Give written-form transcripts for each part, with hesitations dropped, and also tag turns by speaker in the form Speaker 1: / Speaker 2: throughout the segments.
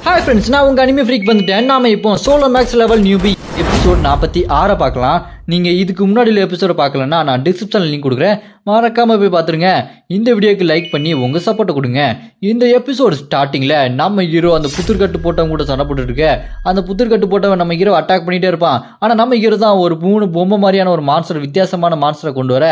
Speaker 1: Hi friends, நான் உங்கள் anime freak வந்துட்டேன். நாம இப்போ solo maths level newbie episode 46 பார்க்கலாம். நீங்கள் இதுக்கு முன்னாடி எபிசோட பார்க்கலன்னா நான் டிஸ்கிரிப்ஷனில் லிங்க் கொடுக்குறேன், மறக்காமல் போய் பார்த்துருங்க. இந்த வீடியோக்கு லைக் பண்ணி உங்கள் சப்போர்ட்டை கொடுங்க. இந்த எபிசோட் ஸ்டார்டிங்கில் நம்ம ஹீரோ அந்த புத்திர்கட்டு போட்டவங்க கூட சண்டை போட்டுருக்கு. அந்த புத்திர்கட்டு போட்டவன் நம்ம ஹீரோ அட்டாக் பண்ணிகிட்டே இருப்பான். ஆனால் நம்ம ஹீரோ தான் ஒரு 3 பொம்மை மாதிரியான ஒரு மான்ஸ்டர், வித்தியாசமான மான்ஸ்டரை கொண்டு வர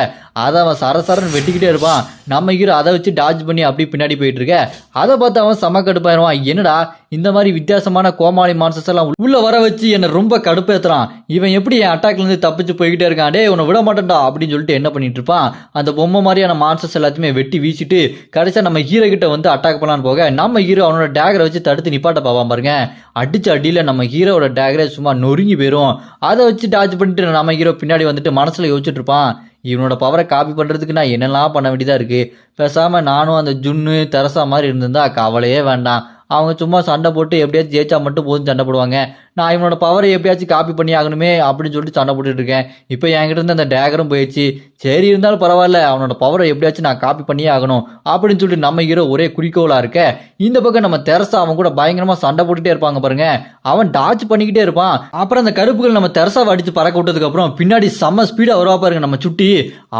Speaker 1: அதை அவன் சரசரன்னு வெட்டிக்கிட்டே இருப்பான். நம்ம ஹீரோ அதை வச்சு டாஜ் பண்ணி அப்படி பின்னாடி போயிட்டு இருக்க. அதை பார்த்து அவன் செம கடுப்பாயிருவான். என்னடா இந்த மாதிரி வித்தியாசமான கோமாளி மான்ஸ்டர்ஸ் எல்லாம் உள்ள வர வச்சு என்னை ரொம்ப கடுப்பேத்துறான், இவன் எப்படி என் அட்டாக்ல இருந்து தப்பிச்சு போய்கிட்டே இருக்கான், டே உன்னை விட மாட்டேன்டா அப்படின்னு சொல்லிட்டு என்ன பண்ணிட்டு இருப்பான். அந்த பொம்மை மாதிரியான மான்ஸ்டர்ஸ் எல்லாத்தையுமே வெட்டி வீசிட்டு கடைசியா நம்ம ஹீரோ கிட்ட வந்து அட்டாக் பண்ணலான்னு போக நம்ம ஹீரோ அவனோட டேகரை வச்சு தடுத்து நிப்பாட்ட பாவான் பாருங்க. அடிச்ச அடியில நம்ம ஹீரோட டேகரை சும்மா நொறுங்கி போயிடும். அதை வச்சு டாச் பண்ணிட்டு நம்ம ஹீரோ பின்னாடி வந்துட்டு மனசுல யோசிச்சுட்டு இருப்பான், இவனோட பவரை காப்பி பண்ணுறதுக்கு நான் என்னெல்லாம் பண்ண வேண்டியதாக இருக்குது. பேசாமல் நானும் அந்த ஜுன்னு தெரசா மாதிரி இருந்திருந்தா கவலையே வேண்டாம். அவங்க சும்மா சண்டை போட்டு எப்படியாச்சும் ஜெயிச்சா மட்டும் போதும் சண்டை போடுவாங்க. நான் இவனோட பவரை எப்படியாச்சும் காப்பி பண்ணி ஆகணுமே அப்படின்னு சொல்லிட்டு சண்டை போட்டுட்டு இருக்கேன். இப்போ என்கிட்ட இருந்து அந்த டேகரும் போயிடுச்சு. சரி இருந்தாலும் பரவாயில்ல, அவனோட பவரை எப்படியாச்சும் நான் காப்பி பண்ணியே ஆகணும் அப்படின்னு சொல்லிட்டு நம்ம ஹீரோ ஒரே குறிக்கோளாக இருக்க. இந்த பக்கம் நம்ம தெரசா அவன் கூட பயங்கரமாக சண்டை போட்டுகிட்டே இருப்பாங்க பாருங்க. அவன் டாச் பண்ணிக்கிட்டே இருப்பான். அப்புறம் அந்த கருப்புகள் நம்ம தெரசாவை அடித்து பறக்க விட்டதுக்கு அப்புறம் பின்னாடி செம்ம ஸ்பீடாக வருவா பாருங்க நம்ம சுட்டி.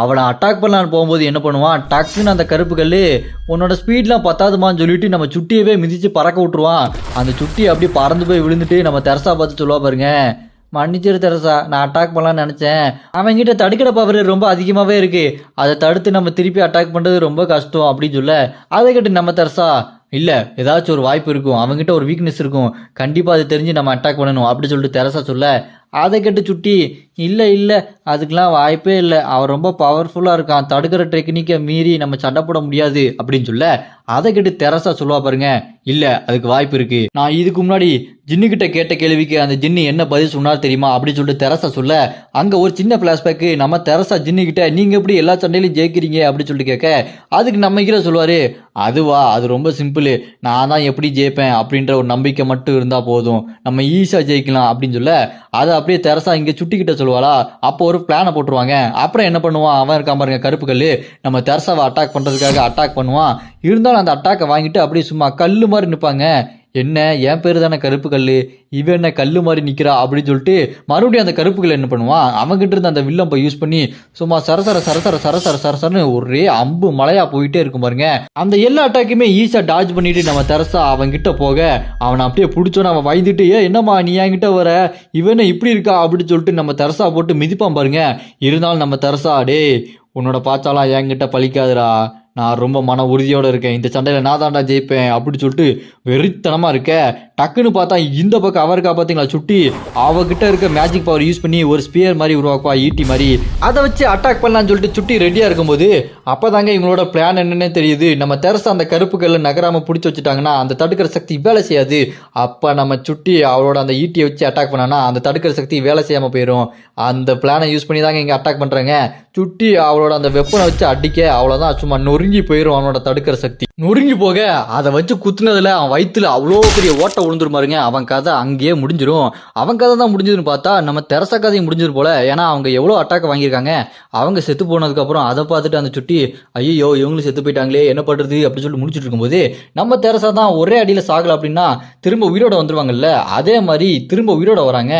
Speaker 1: அவனை அட்டாக் பண்ணலான்னு போகும்போது என்ன பண்ணுவான், டக்குன்னு அந்த கருப்புகள் உன்னோட ஸ்பீட்லாம் பத்தாதுமான்னு சொல்லிட்டு நம்ம சுட்டியவே மிதிச்சு பறக்க விட்டுருவான். அந்த சுட்டி அப்படி பறந்து போய் விழுந்துட்டு நம்ம தெரசா பார்த்து சொல்லுவா பாருங்க, மன்னிச்சிரு தெரசா, நான் அட்டாக் பண்ணலான்னு நினச்சேன். அவன்கிட்ட தடுக்கிற பவர் ரொம்ப அதிகமாகவே இருக்கு, அதை தடுத்து நம்ம திருப்பி அட்டாக் பண்ணுறது ரொம்ப கஷ்டம் அப்படின்னு சொல்ல, அதை கேட்டு நம்ம தெரசா, இல்லை ஏதாச்சும் ஒரு வாய்ப்பு இருக்கும், அவங்ககிட்ட ஒரு வீக்னஸ் இருக்கும், கண்டிப்பாக அதை தெரிஞ்சு நம்ம அட்டாக் பண்ணணும் அப்படி சொல்லிட்டு தெரசா சொல்ல, அதை கேட்டு சுட்டி, இல்லை அதுக்கெலாம் வாய்ப்பே இல்லை, அவன் ரொம்ப பவர்ஃபுல்லாக இருக்கான், தடுக்கிற டெக்னிக்கை மீறி நம்ம சண்டை போட முடியாது அப்படின்னு சொல்ல, அதை கேட்டு தெரசா சொல்லுவா பாருங்க, இல்லை அதுக்கு வாய்ப்பு இருக்கு, நான் இதுக்கு முன்னாடி ஜின்னுக்கிட்ட கேட்ட கேள்விக்கு அந்த ஜின்னு என்ன பதில் சொன்னார் தெரியுமா அப்படின்னு சொல்லிட்டு தெரசா சொல்ல, அங்கே ஒரு சின்ன ஃப்ளாஷ்பேக்கு நம்ம தெரசா ஜின்னுக்கிட்ட நீங்கள் எப்படி எல்லா சண்டையிலையும் ஜெயிக்கிறீங்க அப்படின்னு சொல்லிட்டு கேட்க, அதுக்கு நம்ம ஹீரோ சொல்லுவார், அதுவா அது ரொம்ப சிம்பிள், நான் தான் எப்படி ஜெயிப்பேன் அப்படின்ற ஒரு நம்பிக்கை மட்டும் இருந்தால் போதும், நம்ம ஈஸியாக ஜெயிக்கலாம் அப்படின்னு சொல்ல, அதை அப்படியே தெரசா இங்கே சுட்டிக்கிட்ட சொல்லுவாளா. அப்போ ஒரு பிளானை போட்டுருவாங்க. அப்புறம் என்ன பண்ணுவான், அவன் இருக்கான் பாருங்க கருப்புக்கல், நம்ம தெரசாவை அட்டாக் பண்ணுறதுக்காக அட்டாக் பண்ணுவான். இருந்தாலும் அந்த அட்டாக்கை வாங்கிட்டு அப்படியே சும்மா கல் மாதிரி நிற்பாங்க. என்ன என் பேர் தானே கருப்பு கல், இவன் என்ன கல் மாதிரி நிற்கிறா அப்படின்னு சொல்லிட்டு மறுபடியும் அந்த கருப்புகள் என்ன பண்ணுவான், அவங்ககிட்ட இருந்து அந்த வில்லம் போய் யூஸ் பண்ணி சும்மா சரசரன்னு ஒரே அம்பு மலையா போயிட்டே இருக்கும் பாருங்க. அந்த எல்லா அட்டாக்குமே ஈஸியாக டாஜ் பண்ணிட்டு நம்ம தெரசா அவன்கிட்ட போக, அவனை அப்படியே பிடிச்சோன்னு அவன் பயந்துட்டு, என்னம்மா நீ என்கிட்ட வர, இவனை இப்படி இருக்கா அப்படின்னு சொல்லிட்டு நம்ம தெரசா போட்டு மிதிப்பான் பாருங்க. இருந்தாலும் நம்ம தெரசா, டே உன்னோட பாச்சாலாம் என்கிட்ட பழிக்காதுடா, நான் ரொம்ப மன உறுதியோடு இருக்கேன், இந்த சண்டையில் நான் தாண்டா ஜெயிப்பேன் அப்படின்னு சொல்லிட்டு வெறித்தனமாக இருக்க. டக்குன்னு பார்த்தா இந்த பக்கம் அவருக்கா பார்த்தீங்களா சுட்டி, அவகிட்ட இருக்க மேஜிக் பவர் யூஸ் பண்ணி ஒரு ஸ்பியர் மாதிரி உருவாக்குவா, ஈட்டி மாதிரி, அதை வச்சு அட்டாக் பண்ணலான்னு சொல்லிட்டு சுட்டி ரெடியாக இருக்கும்போது அப்போ தாங்க இவங்களோட பிளான் என்னன்னே தெரியுது. நம்ம தெரசா அந்த கருப்புக்கல்ல நகராமல் பிடிச்சி வச்சுட்டாங்கன்னா அந்த தடுக்கிற சக்தி வேலை செய்யாது. அப்போ நம்ம சுட்டி அவளோட அந்த ஈட்டியை வச்சு அட்டாக் பண்ணானா அந்த தடுக்கிற சக்தி வேலை செய்யாமல் போயிடும். அந்த பிளானை யூஸ் பண்ணி தாங்க இங்கே அட்டாக் பண்ணுறாங்க. சுட்டி அவளோட அந்த வெப்பனை வச்சு அடிக்க அவ்வளோதான், சும்மா நொறுங்கி போயிடும் அவனோட தடுக்கிற சக்தி. நொறுங்கி போக அதை வச்சு குத்துனதுல அவன் வயிற்றுல அவ்வளோ பெரிய ஓட்டை விழுந்துருமாருங்க. அவன் கதை அங்கேயே முடிஞ்சிடும். அவன் கதை தான் முடிஞ்சதுன்னு பார்த்தா நம்ம தெரசா கதையும் முடிஞ்சிரு போல. ஏன்னா அவங்க எவ்வளோ அட்டாக் வாங்கியிருக்காங்க, அவங்க செத்து போனதுக்கப்புறம் அதை பார்த்துட்டு அந்த சுட்டி, ஐயோ இவங்களும் செத்து போயிட்டாங்களே என்ன பண்ணுறது அப்படின்னு சொல்லிட்டு முடிச்சுட்டு இருக்கும்போது நம்ம தெரசா தான் ஒரே அடியில் சாகலை அப்படின்னா திரும்ப உயிரோட வந்துருவாங்கல்ல, அதே மாதிரி திரும்ப உயிரோட வராங்க.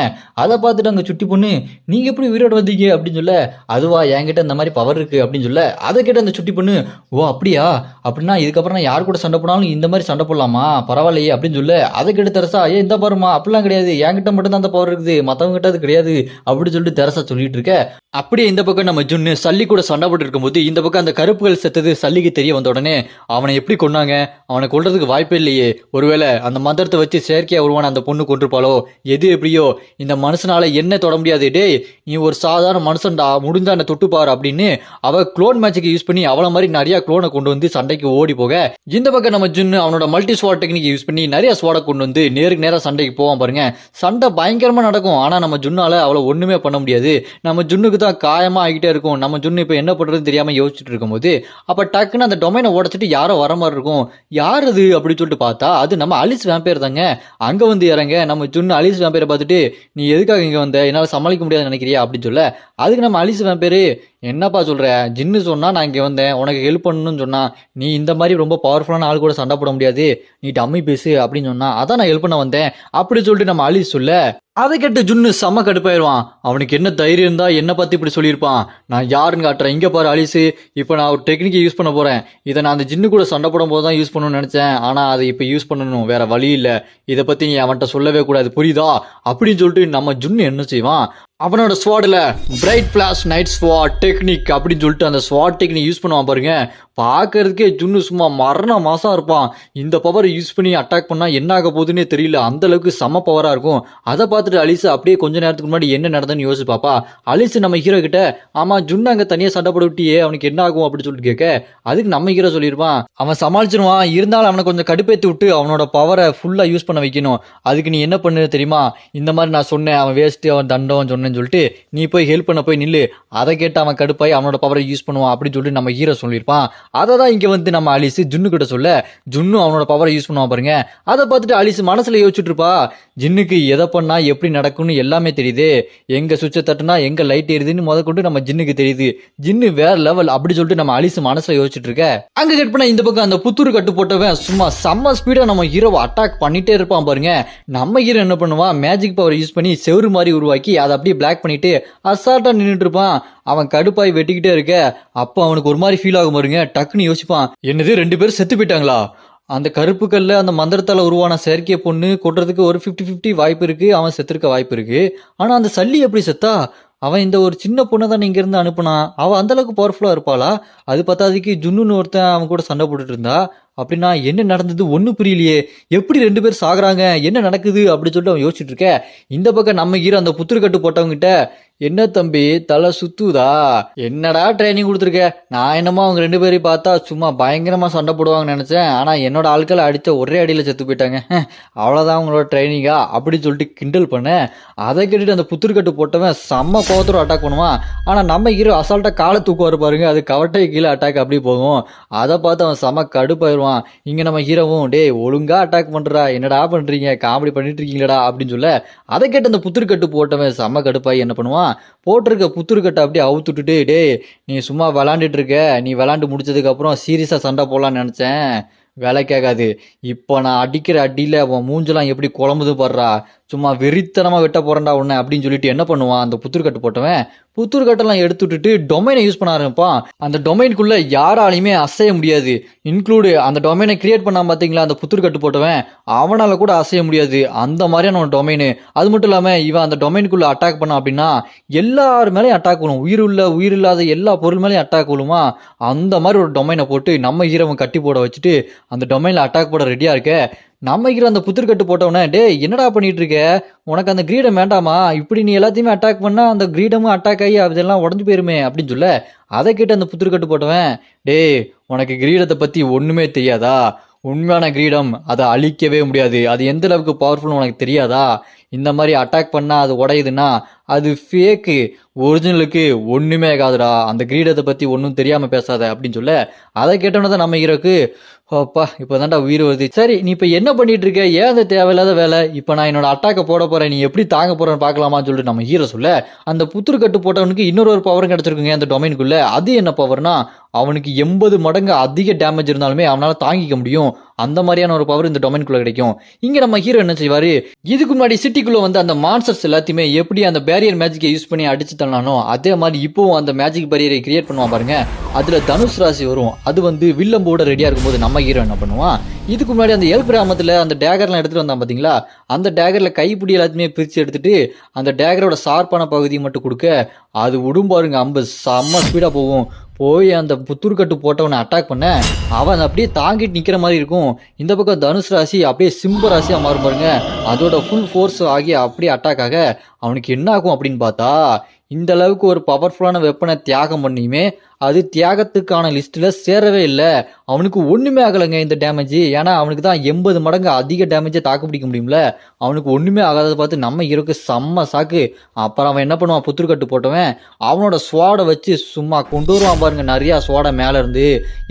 Speaker 1: அதை பார்த்துட்டு அங்கே சுட்டி பொண்ணு, நீங்கள் எப்படி உயிரோட வந்தீங்க அப்படின்னு சொல்ல, அதுவா என்கிட்ட இந்த மாதிரி பவர் இருக்குது அப்படின்னு சொல்ல, அதை கேட்ட அந்த சுட்டி பொண்ணு, ஓ அப்படியா, அப்படின்னா இதுக்கப்புறம் நான் யார் கூட சண்டை போனாலும் இந்த மாதிரி சண்டை போடலாமா, பரவாயில்லையே அப்படின்னு சொல்ல, அதை கேட்டு தெரசா, இந்த பாருமா அப்படிலாம் கிடையாது, என்கிட்ட மட்டும் தான் அந்த பவர் இருக்குது, மற்றவங்க கிட்ட அது கிடையாது அப்படின்னு சொல்லிட்டு தெரசா சொல்லிட்டு இருக்க. அப்படியே இந்த பக்கம் நம்ம ஜுன்னு சல்லி கூட சண்டை போட்டு இருக்கும்போது இந்த பக்கம் அந்த கருப்புகள் செத்தது சல்லிக்கு தெரிய வந்த உடனே அவனை எப்படி கொண்டாங்க, அவனை கொள்றதுக்கு வாய்ப்பே இல்லையே, ஒருவேளை அந்த மந்திரத்தை வச்சு செயற்கையா உருவான அந்த பொண்ணு கொண்டிருப்பாளோ, எது எப்படியோ இந்த மனுஷனால என்ன தொட முடியாது, டே நீ ஒரு சாதாரண மனுஷன்டா, முடிஞ்சா என்ன தொட்டுப்பாரு அப்படின்னு அவ குளோன் மேஜிக் யூஸ் பண்ணி அவள மாதிரி நிறைய குளோனை கொண்டு வந்து சண்டைக்கு ஓடி போக, இந்த பக்கம் நம்ம ஜுன்னு அவனோட மல்டி ஸ்வாட் டெக்னிக் யூஸ் பண்ணி நிறைய ஸ்வாடை கொண்டு வந்து நேருக்கு நேரம் சண்டைக்கு போவான் பாருங்க. சண்டை பயங்கரமா நடக்கும். ஆனா நம்ம ஜுன்னால அவளை ஒண்ணுமே பண்ண முடியாது. நம்ம ஜுன்னுக்கு தான் காயமா ஆகிட்டே இருக்கும். நம்ம ஜுன்னு இப்போ என்ன பண்றதுன்னு தெரியாம யோசிச்சுட்டு இருக்கும்போது அப்ப டக்குன்னு அந்த டொமைனை உடச்சிட்டு யாரோ வர மாதிரி இருக்கும். யார் அது அப்படின்னு சொல்லிட்டு பார்த்தா அது நம்ம அலிஸ் வேம்பேர் தாங்க. அங்க வந்து இறங்க நம்ம ஜுன்னு அலிஸ் வேம்பேரை பார்த்துட்டு, நீ எதுக்காக இங்க வந்த, என்னால் சமாளிக்க முடியாதுன்னு நினைக்கிறியா அப்படின்னு சொல்ல, அதுக்கு நம்ம அலிஸ் வேம்பேரு, என்னப்பா சொல்ற? ஜின்னு சொன்னா நான் இங்க வந்தேன், உனக்கு ஹெல்ப் பண்ணணும்னு சொன்னா, நீ இந்த மாதிரி ரொம்ப பவர்ஃபுல்லான ஆள் கூட சண்டை போட முடியாது, நீ டம்மி பேசு அப்படின்னு சொன்னா, அதான் நான் ஹெல்ப் பண்ண வந்தேன் அப்படி சொல்லிட்டு நம்ம அலி சொல்ல, அதை கேட்டு ஜுன்னு செம்ம கடுப்பாயிருவான். அவனுக்கு என்ன தைரியம் இருந்தா என்ன பத்தி இப்படி சொல்லியிருப்பான். நான் யாருன்னு காட்டுறேன், இங்க பாரு அலிசு, இப்போ நான் ஒரு டெக்னிக்கை யூஸ் பண்ண போறேன். இதை நான் அந்த ஜின்னு கூட சண்டை போடும் போது தான் யூஸ் பண்ணணும்னு நினைச்சேன், ஆனா அதை இப்போ யூஸ் பண்ணணும், வேற வழி இல்லை. இதை பத்தி நீ அவன்கிட்ட சொல்லவே கூடாது, புரியுதா அப்படின்னு சொல்லிட்டு நம்ம ஜுன்னு என்ன செய்வான், அவனோட ஸ்வாட்ல பிரைட் ஃபிளாஷ் நைட் ஸ்வாட் டெக்னிக் அப்படின்னு சொல்லிட்டு அந்த ஸ்வாட் டெக்னிக் யூஸ் பண்ணுவான் பாருங்க. பார்க்கறதுக்கே ஜுன்னு சும்மா மரண மாசம் இருப்பான். இந்த பவர் யூஸ் பண்ணி அட்டாக் பண்ணா என்ன ஆக போகுதுன்னே தெரியல, அந்த அளவுக்கு செம பவரா இருக்கும். அதை பார்த்துட்டு அலிசு அப்படியே கொஞ்ச நேரத்துக்கு முன்னாடி என்ன நடந்ததுன்னு யோசிச்சு பாப்பா. அலிசு நம்ம ஹீரோ கிட்ட, ஆமா ஜுன்னு அங்க தனியா சண்டை போட விட்டியே, அவனுக்கு என்ன ஆகும் அப்படின்னு சொல்லிட்டு கேட்க, அதுக்கு நம்ம ஹீரோ சொல்லியிருப்பான், அவன் சமாளிச்சிருவான், இருந்தாலும் அவனை கொஞ்சம் கடுப்பேற்றி விட்டு அவனோட பவரை ஃபுல்லா யூஸ் பண்ண வைக்கணும். அதுக்கு நீ என்ன பண்ணு தெரியுமா, இந்த மாதிரி நான் சொன்னேன், அவன் வேஸ்ட், அவன் தண்டம் சொன்னேன்னு சொல்லிட்டு நீ போய் ஹெல்ப் பண்ண போய் நில்லு. அதை கேட்டு அவன் கடுப்பாய் அவனோட பவரை யூஸ் பண்ணுவான் அப்படின்னு சொல்லிட்டு நம்ம ஹீரோ சொல்லியிருப்பான். அதை தான் இங்க வந்து நம்ம அலிசு ஜுன்னு கிட்ட சொல்ல, ஜுன்னு அவனோட பவரை யூஸ் பண்ணுவான் பாருங்க. அதை பார்த்துட்டு அலிசு மனசுல யோசிச்சுட்டு இருப்பா, ஜின்னுக்கு எதை பண்ணா எப்படி நடக்கும்னு எல்லாமே தெரியுது, எங்க சுவிட்சை தட்டுனா எங்க லைட் எரியுதுன்னு முதற்கொண்டு நம்ம ஜின்னுக்கு தெரியுது, ஜின்னு வேற லெவல் அப்படி சொல்லிட்டு நம்ம அலிசு மனசுல யோசிச்சுட்டு இருக்க. அங்க கட் பண்ண இந்த பக்கம் அந்த புத்தூர் கட்டு போட்டவன் சும்மா செம்ம ஸ்பீடா நம்ம ஹீரோவை அட்டாக் பண்ணிட்டே இருப்பான் பாருங்க. நம்ம ஹீரோ என்ன பண்ணுவான், மேஜிக் பவர் யூஸ் பண்ணி செவுரு மாதிரி உருவாக்கி அதை அப்படியே பிளாக் பண்ணிட்டு அசால்ட்டா நின்றுட்டு இருப்பான். அவன் கடுப்பாய் வெட்டிக்கிட்டே இருக்க. அப்போ அவனுக்கு ஒரு மாதிரி ஃபீல் ஆகும் பாருங்க. டக்குன்னு யோசிப்பான், என்னது 2 பேரும் செத்து போயிட்டாங்களா, அந்த கருப்பு கல்ல அந்த மந்திரத்தால உருவான செயற்கை பொண்ணு கொட்டுறதுக்கு ஒரு 50-50 வாய்ப்பு இருக்கு, அவன் செத்துருக்க வாய்ப்பு இருக்கு. ஆனா அந்த சல்லி எப்படி செத்தா, அவன் இந்த ஒரு சின்ன பொண்ணை தான் இங்க இருந்து அனுப்புனான், அவன் அந்த அளவுக்கு பவர்ஃபுல்லா இருப்பாளா, அது பத்தாததுக்கு ஜுன்னுன்னு ஒருத்தன் அவன் கூட சண்டை போட்டுட்டு இருந்தா, அப்படின்னா என்ன நடந்தது ஒன்றும் புரியலையே, எப்படி 2 பேர் சாகுறாங்க, என்ன நடக்குது அப்படின்னு சொல்லிட்டு அவன் யோசிச்சுட்டு இருக்க. இந்த பக்கம் நம்ம ஹீரோ அந்த புத்துருக்கட்டு போட்டவங்கிட்ட, என்ன தம்பி தலை சுத்துதா, என்னடா ட்ரைனிங் கொடுத்துருக்க, நான் என்னமோ அவங்க 2 பேரையும் பார்த்தா சும்மா பயங்கரமா சண்டை போடுவாங்கன்னு நினைச்சேன், ஆனா என்னோட ஆட்களை அடிச்ச ஒரே அடியில செத்து போயிட்டாங்க, அவ்வளவுதான் உங்களோட ட்ரைனிங்கா அப்படின்னு சொல்லிட்டு கிண்டல் பண்ண. அதை கேட்டுட்டு அந்த புத்துருக்கட்டு போட்டவன் செம்ம கோவத்தோட அட்டாக் பண்ணுவான். ஆனா நம்ம ஹீரோ அசால்ட்டா காலை தூக்குவாரு பாருங்க, அது கவட்டை கீழே அட்டாக் அப்படி போகும். அதை பார்த்து அவன் செம்ம கடுப்பாயிருவான். இங்க நம்ம ஹீரோவும், டே ஒழுங்கா அட்டாக் பண்றா, என்னடா பண்றீங்க, காமெடி பண்ணிட்டு இருக்கீங்களா அப்படின்னு சொல்ல. அதை கேட்டு அந்த புத்துருக்கட்டு போட்டவன் செம்ம கடுப்பாய் என்ன பண்ணுவான், போட்டிருக்க புத்துருக்கட்டை அப்படியே அவுத்துட்டுட்டு, டே நீ சும்மா விளாண்டுட்டு இருக்க, நீ விளாண்டு முடிச்சதுக்கு அப்புறம் சீரியஸா சண்டை போடலான்னு நினைச்சேன், வேலை கேட்காது, இப்போ நான் அடிக்கிற அடியில் அவன் மூஞ்செல்லாம் எப்படி குழம்புது பாடுறா, சும்மா வெறித்தனமா வெட்ட போறேன்டா உன்னை அப்படின்னு சொல்லிட்டு என்ன பண்ணுவான், அந்த புத்துருக்கட்டு போட்டவன் புத்துருக்கட்டெல்லாம் எடுத்து விட்டுட்டு டொமைனை யூஸ் பண்ண ஆரம்பிப்பான். அந்த டொமைனுக்குள்ள யாராலையுமே அசைய முடியாது, இன்க்ளூடு அந்த டொமைனை கிரியேட் பண்ணாம பார்த்தீங்களா அந்த புத்துருக்கட்டு போட்டவன், அவனால கூட அசைய முடியாது, அந்த மாதிரியான ஒரு டொமைனு. அது மட்டும் இல்லாமல் இவன் அந்த டொமைனுக்குள்ள அட்டாக் பண்ணான் அப்படின்னா எல்லாரு மேலேயும் அட்டாக் விழும், உயிர் இல்லாத எல்லா பொருள் மேலேயும் அட்டாக் விழுமா, அந்த மாதிரி ஒரு டொமைனை போட்டு நம்ம ஹீரோவை கட்டி போட வச்சுட்டு அந்த டொமைனில் அட்டாக் போட ரெடியா இருக்க. நம்ம ஹீரோ அந்த புத்துருக்கட்டு போட்டவனே, டே என்னடா பண்ணிட்டு இருக்க, உனக்கு அந்த கிரீடம் வேண்டாமா, இப்படி நீ எல்லாத்தையுமே அட்டாக் பண்ணா அந்த கிரீடமும் அட்டாக் ஆகி அதெல்லாம் உடஞ்சு போயிருமே அப்படின்னு சொல்ல. அதை கேட்டு அந்த புத்துருக்கட்டு போட்டவன், டே உனக்கு கிரீடத்தை பத்தி ஒண்ணுமே தெரியாதா, உண்மையான கிரீடம் அதை அழிக்கவே முடியாது, அது எந்த அளவுக்கு பவர்ஃபுல்னு உனக்கு தெரியாதா, இந்த மாதிரி அட்டாக் பண்ணா அது உடையுதுன்னா அது ஃபேக்கு, ஒரிஜினலுக்கு ஒண்ணுமே ஆகாதுடா, அந்த கிரீடத்தை பத்தி ஒன்றும் தெரியாம பேசாத அப்படின்னு சொல்ல. அதை கேட்டோன்னு தான் நம்ம ஹீரோக்கு, அப்பா இப்போதான்டா உயிர் வருது, சரி நீ இப்போ என்ன பண்ணிட்டு இருக்க, ஏன் அந்த தேவையில்லாத வேலை, இப்போ நான் என்னோட அட்டாக்கை போட போறேன், நீ எப்படி தாங்க போறேன்னு பார்க்கலாமான்னு சொல்லிட்டு நம்ம ஹீரோ சொல்ல. அந்த புத்துருக்கட்டு போட்டவனுக்கு இன்னொரு பவர் கிடைச்சிருக்குங்க அந்த டொமைனுக்குள்ள. அது என்ன பவர்னா, அவனுக்கு 80 மடங்கு அதிக டேமேஜ் இருந்தாலுமே அவனால தாங்கிக்க முடியும், அந்த மாதிரியான ஒரு பவர் இந்த டொமைனுக்குள்ள கிடைக்கும். இங்க நம்ம ஹீரோ என்ன செய்வாரு, இதுக்கு முன்னாடி சிட்டிக்குள்ள வந்து அந்த மான்ஸ்டர்ஸ் எல்லாத்தையுமே எப்படி அந்த பேரியர் மேஜிக்கை யூஸ் பண்ணி அடிச்சு தள்ளானோ அதே மாதிரி இப்போவும் அந்த மேஜிக் பேரியரை கிரியேட் பண்ணுவான் பாருங்க. அதுல தனுஷ் ராசி வரும், அது வந்து வில்லம்போட ரெடியா இருக்கும்போது நம்ம ஹீரோ என்ன பண்ணுவான், இதுக்கு முன்னாடி அந்த எல் கிராமத்துல அந்த டேகர்லாம் எடுத்துட்டு வந்தான் பாத்தீங்களா, அந்த டேகர்ல கைப்பிடி எல்லாத்தையுமே பிரிச்சு எடுத்துட்டு அந்த டேகரோட ஷார்ப்பான பகுதியை மட்டும் கொடுக்க, அது விடும் பாருங்க அம்பு செம்ம ஸ்பீடா போகும், போய் அந்த புத்துருக்கட்டு போட்டவனை அட்டாக் பண்ண அவன் அப்படியே தாங்கிட்டு நிக்கிற மாதிரி இருக்கும். இந்த பக்கம் தனுஷ் ராசி அப்படியே சிம்ப ராசியா மாறும் பாருங்க, அதோட ஃபுல் ஃபோர்ஸ் ஆகி அப்படியே அட்டாக் ஆக அவனுக்கு என்ன ஆகும் அப்படின்னு பார்த்தா, இந்த அளவுக்கு ஒரு பவர்ஃபுல்லான வெப்பனை தியாகம் பண்ணியுமே அது தியாகத்துக்கான லிஸ்ட்ல சேரவே இல்லை. அவனுக்கு ஒண்ணுமே ஆகலைங்க இந்த டேமேஜ். ஏன்னா அவனுக்கு தான் 80 மடங்கு அதிக டேமேஜை தாக்கு பிடிக்க முடியும்ல. அவனுக்கு ஒண்ணுமே ஆகாததை பார்த்து நம்ம ஹீரோக்கு செம்ம சாக்கு. அப்புறம் அவன் என்ன பண்ணுவான், புத்துருக்கட்டு போட்டவன் அவனோட ஸ்வாடை வச்சு சும்மா கொண்டு வருவான் பாருங்க. நிறைய ஸ்வாடை மேல இருந்து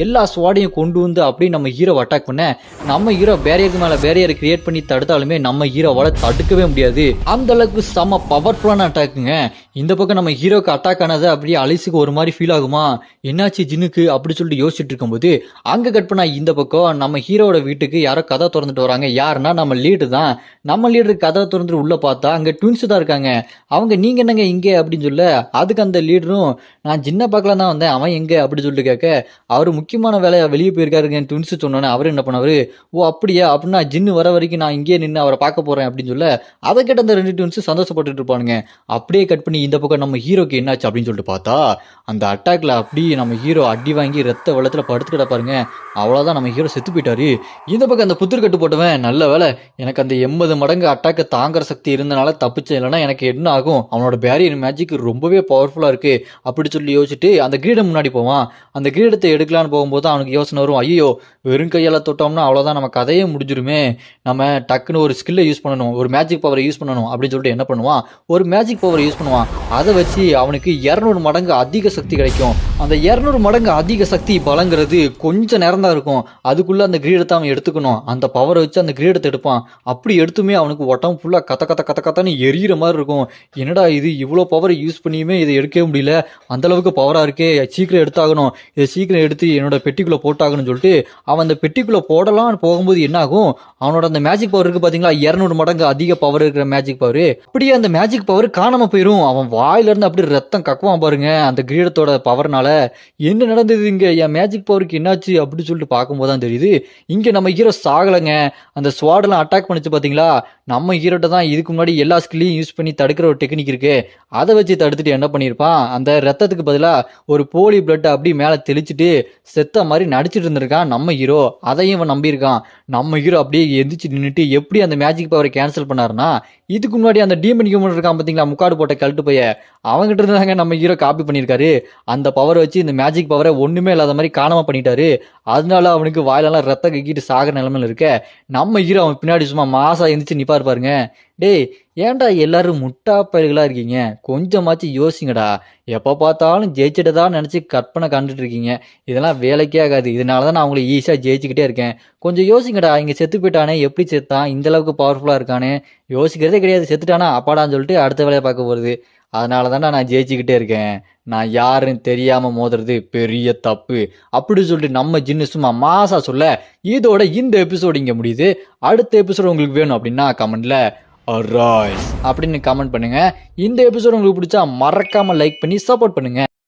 Speaker 1: எல்லா ஸ்வாடையும் கொண்டு வந்து அப்படியே நம்ம ஹீரோ அட்டாக் பண்ண நம்ம ஹீரோ பேரியருக்கு மேல பேரியரை கிரியேட் பண்ணி தடுத்தாலுமே நம்ம ஹீரோவால தடுக்கவே முடியாது. அந்த அளவுக்கு செம்ம பவர்ஃபுல்லான அட்டாக்குங்க. இந்த பக்கம் நம்ம ஹீரோக்கு அட்டாக் ஆனது அப்படியே அலிஸுக்கு ஒரு மாதிரி ஃபீல் ஆகுமா, என்னாச்சு ஜின்னுக்கு அப்படி சொல்லிட்டு யோசிச்சுட்டு இருக்கும்போது அங்க கட் பண்ணா இந்த பக்கம் நம்ம ஹீரோட வீட்டுக்கு யாரோ கதை திறந்துட்டு வராங்க. யாருன்னா நம்ம லீடர் தான். நம்ம லீடர் கதை திறந்துட்டு உள்ள பார்த்தா அங்க ட்வின்ஸ் தான் இருக்காங்க. அவங்க நீங்க என்னங்க இங்க அப்படின்னு சொல்ல, அதுக்கு அந்த லீடரும் நான் ஜின்ன பார்க்கலாம் தான் வந்தேன், அவன் எங்க அப்படின்னு சொல்லிட்டு கேட்க, அவரு முக்கியமான வேலையை வெளியே போயிருக்காருங்க ட்வின்ஸ் சொன்னோன்னே அவரு என்ன பண்ணாரு, ஓ அப்படியா, அப்படின்னா ஜின்னு வர வரைக்கும் நான் இங்கே நின்று அவரை பார்க்க போறேன் அப்படின்னு சொல்ல, அதை கேட்ட அந்த 2 ட்வின்ஸ் சந்தோஷப்பட்டுட்டு இருப்பானுங்க. அப்படியே கட் பண்ணி இந்த பக்கம் நம்ம ஹீரோக்கு என்னாச்சு அப்படின்னு சொல்லிட்டு பார்த்தா அந்த அட்டாக்ல அப்படியே நம்ம ஹீரோ அடி வாங்கி ரத்த வெள்ளத்துல படுத்து கிடப்பாருங்க. அவ்வளவுதான், நம்ம ஹீரோ செத்து போயிட்டாரு. இந்த பக்கம் அந்த புத்தர் கட்டு போட்டவன் நல்ல வேலை எனக்கு அந்த 80 மடங்கு அட்டாக்கை தாங்குற சக்தி இருந்தனால தப்பிச்சேன், இல்லைன்னா எனக்கு என்ன ஆகும், அவனோட பேரியர் மேஜிக் ரொம்பவே பவர்ஃபுல்லா இருக்கு அப்படி சொல்லி யோசிச்சுட்டு அந்த கிரீடம் முன்னாடி போவான். அந்த கிரீடத்தை எடுக்கலான்னு போகும்போது அவனுக்கு யோசனை வரும், ஐயோ வெறும் கையால தொட்டோம்னா அவ்வளவுதான், நம்ம கதையே முடிஞ்சிருமே, நம்ம டக்குன்னு ஒரு ஸ்கில்லை யூஸ் பண்ணணும், ஒரு மேஜிக் பவரை யூஸ் பண்ணணும் அப்படின்னு சொல்லிட்டு என்ன பண்ணுவான், ஒரு மேஜிக் பவரை யூஸ் பண்ணுவான். அதை வச்சு அவனுக்கு 200 மடங்கு அதிக சக்தி கிடைக்கும். அந்த 200 மடங்கு அதிக சக்தி பலங்கிறது கொஞ்சம் நேரம் தான் இருக்கும். அதுக்குள்ள அந்த கிரீடத்தை அவன் எடுத்துக்கணும். அந்த பவரை வச்சு அந்த கிரீடத்தை எடுப்பான். அப்படி எடுத்துமே அவனுக்கு உடம்பு ஃபுல்லா கத்த கத்த கத்த கத்தன்னு எரியிற மாதிரி இருக்கும். என்னடா இது, இவ்வளோ பவர் யூஸ் பண்ணியுமே இதை எடுக்கவே முடியல, அந்த அளவுக்கு பவரா இருக்கே, சீக்கிரம் எடுத்தாகணும், இதை சீக்கிரம் எடுத்து என்னோட பெட்டிக்குள்ள போட்டாகணும்னு சொல்லிட்டு அவன் அந்த பெட்டிக்குள்ள போடலாம்னு போகும்போது என்ன ஆகும், அவனோட அந்த மேஜிக் பவர் இருக்கு பாத்தீங்களா, 200 மடங்கு அதிக பவர் இருக்கிற மேஜிக் பவர், அப்படியே அந்த மேஜிக் பவர் காணாம போயிடும். அவன் வாயில இருந்து அப்படி ரத்தம் கக்குவான் பாருங்க அந்த கிரீடத்தோட பவர்னால. என்ன நடந்தது இங்க, என் மேஜிக் பவருக்கு என்னாச்சு அப்படின்னு சொல்லிட்டு பார்க்கும்போது தான் தெரியுது, இங்க நம்ம ஹீரோ சாகலைங்க. அந்த ஸ்வாடெல்லாம் அட்டாக் பண்ணிச்சு பாத்தீங்களா, நம்ம ஹீரோட்ட தான் இதுக்கு முன்னாடி எல்லா ஸ்கில்லையும் யூஸ் பண்ணி தடுக்கிற ஒரு டெக்னிக் இருக்கு. அதை வச்சு தடுத்துட்டு என்ன பண்ணியிருப்பான், அந்த ரத்தத்துக்கு பதிலா ஒரு போலி பிளட் அப்படி மேல தெளிச்சுட்டு செத்த மாதிரி நடிச்சிட்டு இருந்திருக்கான் நம்ம ஹீரோ. அதையும் இவன் நம்பியிருக்கான். நம்ம ஹீரோ அப்படியே எந்திரிச்சு நின்றுட்டு எப்படி அந்த மேஜிக் பவரை கேன்சல் பண்ணாருன்னா, இதுக்கு முன்னாடி அந்த டீமன் ஹியூமன் இருக்கான் பாத்தீங்களா, முக்காடு போட்ட கழட்டு போய் அவங்ககிட்ட இருந்தாங்க நம்ம ஹீரோ காப்பி பண்ணியிருக்காரு. அந்த பவரை வச்சு இந்த மேஜிக் பவரை ஒண்ணுமே இல்லாத மாதிரி காணாம பண்ணிட்டாரு. அதனால அவனுக்கு வாயிலெல்லாம் ரத்தம் கக்கிட்டு சாகிற நிலைமையில இருக்க நம்ம ஹீரோ அவன் பின்னாடி சும்மா மாசா எந்திரிச்சு நிப்பாரு பாருங்க. டேய் ஏன்டா எல்லாரும் முட்டா பயல்களா இருக்கீங்க, கொஞ்சமாச்சு யோசிங்கடா, எப்போ பார்த்தாலும் ஜெயிச்சுட்டு தான் நினச்சி கற்பனை கண்டுட்டு இருக்கீங்க, இதெல்லாம் வேலைக்கே ஆகாது, இதனால தான் நான் அவங்களை ஈஸியாக ஜெயிச்சுக்கிட்டே இருக்கேன், கொஞ்சம் யோசிங்கடா, இங்கே செத்து போயிட்டானே, எப்படி செத்தான், இந்த அளவுக்கு பவர்ஃபுல்லாக இருக்கானே, யோசிக்கிறதே கிடையாது, செத்துட்டானா அப்பாடான்னு சொல்லிட்டு அடுத்த வேலையை பார்க்க போகிறது, அதனால தானே நான் ஜெயிச்சுக்கிட்டே இருக்கேன், நான் யாருன்னு தெரியாம மோதுறது பெரிய தப்பு அப்படி சொல்லிட்டு நம்ம ஜின்னு சும்மா மாசா சொல்ல, இதோட இந்த எபிசோடு இங்க முடியுது. அடுத்த எபிசோடு உங்களுக்கு வேணும் அப்படின்னா கமெண்ட்ல அராய்ஸ் அப்படின்னு கமெண்ட் பண்ணுங்க. இந்த எபிசோடு உங்களுக்கு பிடிச்சா மறக்காம லைக் பண்ணி சப்போர்ட் பண்ணுங்க.